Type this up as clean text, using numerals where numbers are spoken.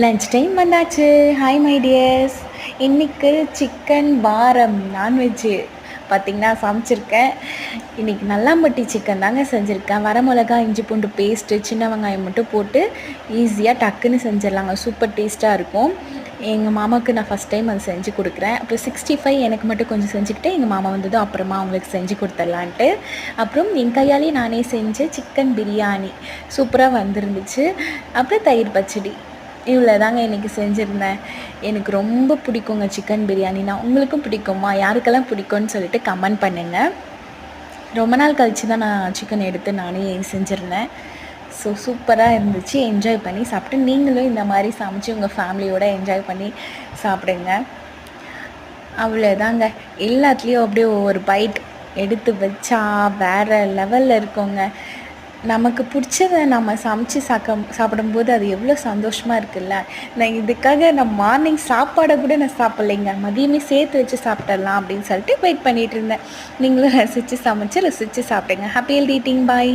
Lunch time வந்தாச்சு. Hi my tears. இன்னைக்கு chicken வாரம் நான்வெஜ்ஜு பார்த்திங்கன்னா சமைச்சிருக்கேன். இன்றைக்கி நல்லாம்பட்டி சிக்கன் தாங்க செஞ்சுருக்கேன். வரமிளகா, இஞ்சி பூண்டு பேஸ்ட்டு, சின்ன வெங்காயம் மட்டும் போட்டு ஈஸியாக டக்குன்னு செஞ்சிடலாங்க. சூப்பர் டேஸ்ட்டாக இருக்கும். எங்கள் மாமாவுக்கு நான் ஃபஸ்ட் டைம் அது செஞ்சு கொடுக்குறேன். அப்புறம் 65 எனக்கு மட்டும் கொஞ்சம் செஞ்சுக்கிட்டு எங்கள் மாமா வந்ததும் அப்புறமா அவங்களுக்கு செஞ்சு கொடுத்துடலான்ட்டு. அப்புறம் என் கையாலேயே நானே செஞ்ச சிக்கன் பிரியாணி சூப்பராக வந்துருந்துச்சு. அப்புறம் தயிர் பச்சடி. இவ்வளோ தாங்க இன்றைக்கி செஞ்சுருந்தேன். எனக்கு ரொம்ப பிடிக்குங்க சிக்கன் பிரியாணினா. உங்களுக்கும் பிடிக்குமா? யாருக்கெல்லாம் பிடிக்கும்னு சொல்லிட்டு கமெண்ட் பண்ணுங்கள். ரொம்ப நாள் கழித்து தான் நான் சிக்கன் எடுத்து நானே செஞ்சுருந்தேன். ஸோ சூப்பராக இருந்துச்சு. என்ஜாய் பண்ணி சாப்பிட்டு நீங்களும் இந்த மாதிரி சமைச்சு உங்கள் ஃபேமிலியோடு என்ஜாய் பண்ணி சாப்பிடுங்க. அவ்வளோதாங்க. எல்லாத்துலேயும் அப்படியே ஒவ்வொரு பைட் எடுத்து வச்சா வேறு லெவலில் இருக்குங்க. நமக்கு பிடிச்சதை நம்ம சமைச்சு சாப்பிடும்போது அது எவ்வளோ சந்தோஷமாக இருக்குல்ல. நான் மார்னிங் சாப்பாடை கூட நான் சாப்பிட்லைங்க. மதியமே சேர்த்து வச்சு சாப்பிட்றலாம் அப்படின்னு சொல்லிட்டு வெயிட் பண்ணிகிட்டு இருந்தேன். நீங்களும் ரசித்து சமைச்சு ரசித்து சாப்பிடுங்க. Happy healthy eating. பாய்.